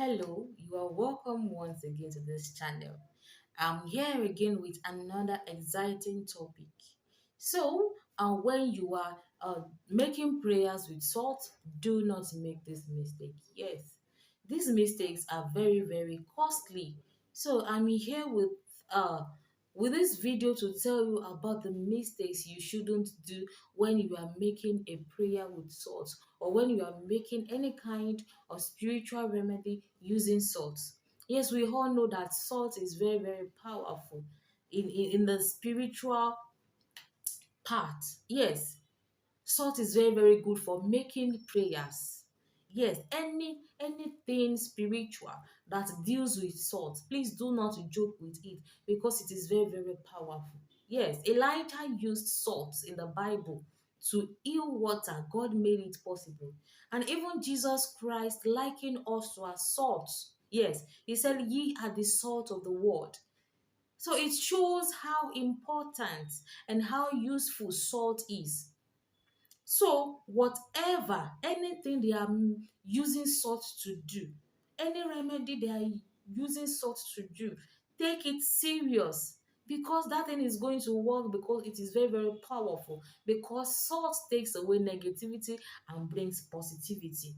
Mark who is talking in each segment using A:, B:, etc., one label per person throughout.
A: Hello, you are welcome once again to this channel. I'm here again with another exciting topic. When you are making prayers with salt, do not make this mistake. Yes, these mistakes are very, very costly. I'm here uh, with this video to tell you about the mistakes you shouldn't do when you are making a prayer with salt or when you are making any kind of spiritual remedy using salt. Yes, we all know that salt is very, very powerful in the spiritual part. Yes, salt is very, very good for making prayers. Yes, anything spiritual that deals with salt, please do not joke with it because it is very, very powerful. Yes, Elijah used salt in the Bible to heal water. God made it possible. And even Jesus Christ likened us to our salt. Yes, he said, "Ye are the salt of the world." So it shows how important and how useful salt is. So, whatever, anything they are using salt to do, any remedy they are using salt to do, take it serious because that thing is going to work because it is very, very powerful. Because salt takes away negativity and brings positivity.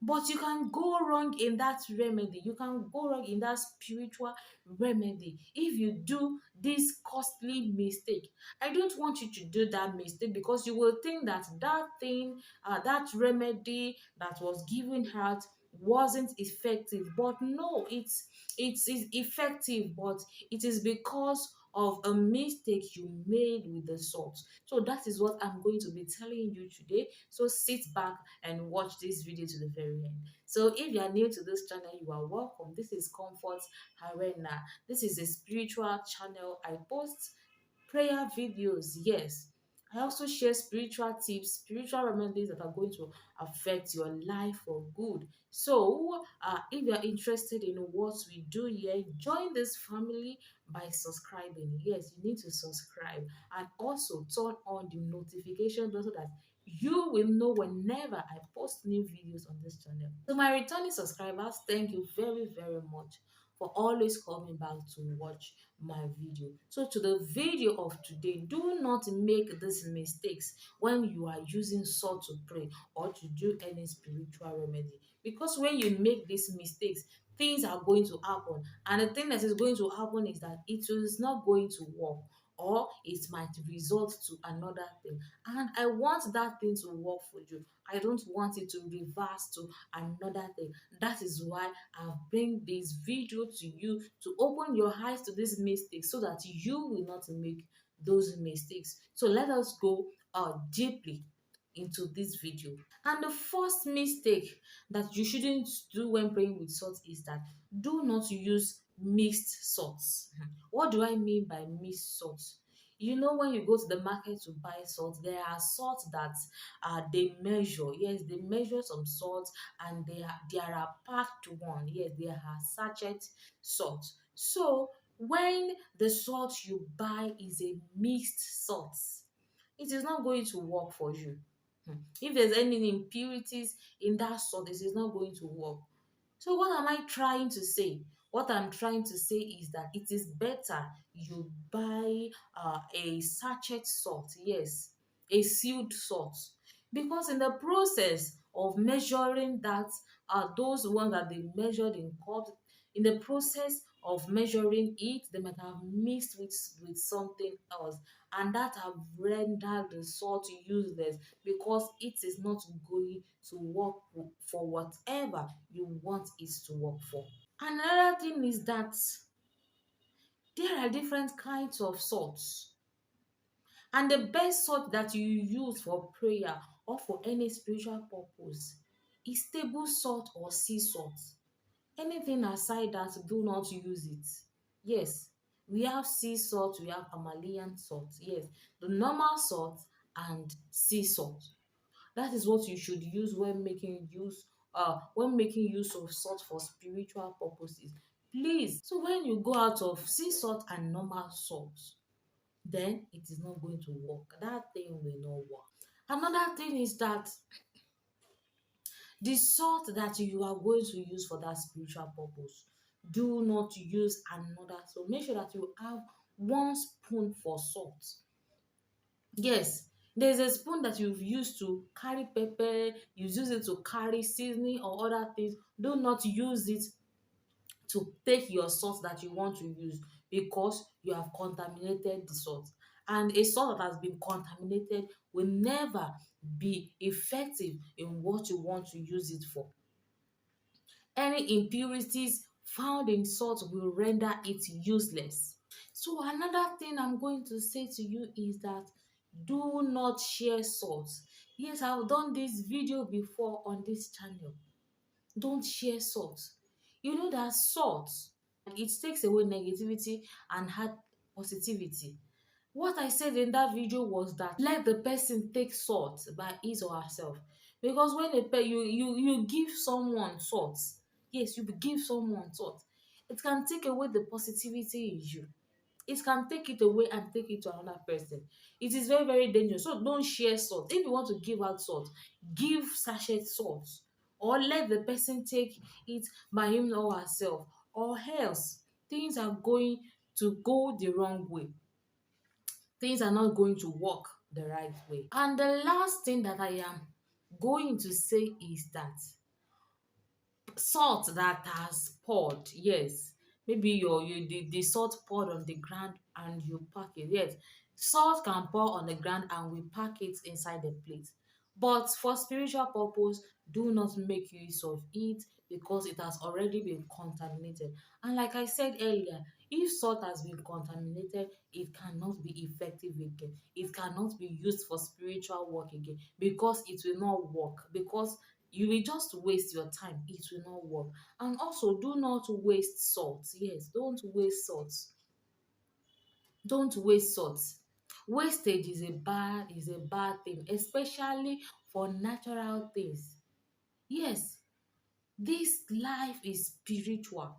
A: But you can go wrong in that remedy. You can go wrong in that spiritual remedy if you do this costly mistake. I don't want you to do that mistake because you will think that that thing, that remedy that was given out wasn't effective. But no, it's effective, but it is because of a mistake you made with the salt. So that is what I'm going to be telling you today. So sit back and watch this video to the very end. So if you are new to this channel, you are welcome. This is Comfort Arena. This is a spiritual channel. I post prayer videos. Yes, I also share spiritual tips, spiritual remedies that are going to affect your life for good. If you're interested in what we do here, join this family by subscribing. Yes, you need to subscribe and also turn on the notification bell so that you will know whenever I post new videos on this channel. So, my returning subscribers, thank you very, very much for always coming back to watch my video. So to the video of today, do not make these mistakes when you are using salt to pray or to do any spiritual remedy, because when you make these mistakes, things are going to happen, and the thing that is going to happen is that it is not going to work, or it might result to another thing. And I want that thing to work for you. I don't want it to reverse to another thing. That is why I bring this video to you to open your eyes to these mistakes so that you will not make those mistakes. So let us go deeply into this video. And the first mistake that you shouldn't do when praying with salt is that do not use mixed salts. What do I mean by mixed salts? You know, when you go to the market to buy salt, there are salts that they measure. Yes, they measure some salt, and there are packed one. Yes, there are sachet salt. So when the salt you buy is a mixed salt, it is not going to work for you. If there's any impurities in that salt, it is not going to work. So what am I trying to say? What I'm trying to say is that it is better you buy a sachet salt, yes, a sealed salt, because in the process of measuring that, those ones that they measured in court, in the process of measuring it, they might have mixed with something else, and that have rendered the salt useless because it is not going to work for whatever you want it to work for. Another thing is that there are different kinds of salts, and the best salt that you use for prayer or for any spiritual purpose is table salt or sea salt. Anything aside that, do not use it. Yes, we have sea salt, we have Himalayan salt. Yes, the normal salt and sea salt. That is what you should use when making use of salt for spiritual purposes. Please. So when you go out of sea salt and normal salt, then it is not going to work. That thing will not work. Another thing is that The salt that you are going to use for that spiritual purpose, do not use another. So make sure that you have 1 spoon for salt. Yes, there's a spoon that you've used to carry pepper, you use it to carry seasoning or other things. Do not use it to take your salt that you want to use, because you have contaminated the salt. And a salt that has been contaminated will never be effective in what you want to use it for. Any impurities found in salt will render it useless. So another thing I'm going to say to you is that do not share salt. Yes, I've done this video before on this channel. Don't share salt. You know that salt, it takes away negativity and add positivity. What I said in that video was that let the person take salt by his or herself. Because when you give someone salt, yes, you give someone salt, it can take away the positivity in you. It can take it away and take it to another person. It is very, very dangerous. So don't share salt. If you want to give out salt, give sachet salt, or let the person take it by him or herself, or else things are going to go the wrong way. Things are not going to work the right way. And the last thing that I am going to say is that salt that has poured, yes, maybe the salt poured on the ground and you pack it. Yes, salt can pour on the ground and we pack it inside the plate, but for spiritual purpose, do not make use of it, because it has already been contaminated. And like I said earlier, if salt has been contaminated, it cannot be effective again, it cannot be used for spiritual work again, because it will not work, because you will just waste your time, it will not work. And also, do not waste salt. Yes, don't waste salt. Don't waste salt. Wastage is a bad thing, especially for natural things. Yes, this life is spiritual.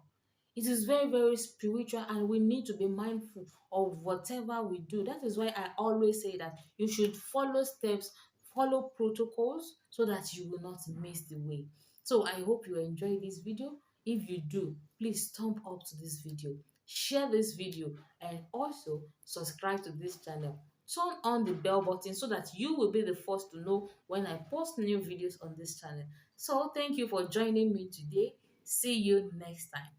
A: It is very, very spiritual, and we need to be mindful of whatever we do. That is why I always say that you should follow steps, follow protocols, so that you will not miss the way. So I hope you enjoy this video. If you do, please thumb up to this video, share this video, and also subscribe to this channel. Turn on the bell button so that you will be the first to know when I post new videos on this channel. So thank you for joining me today. See you next time.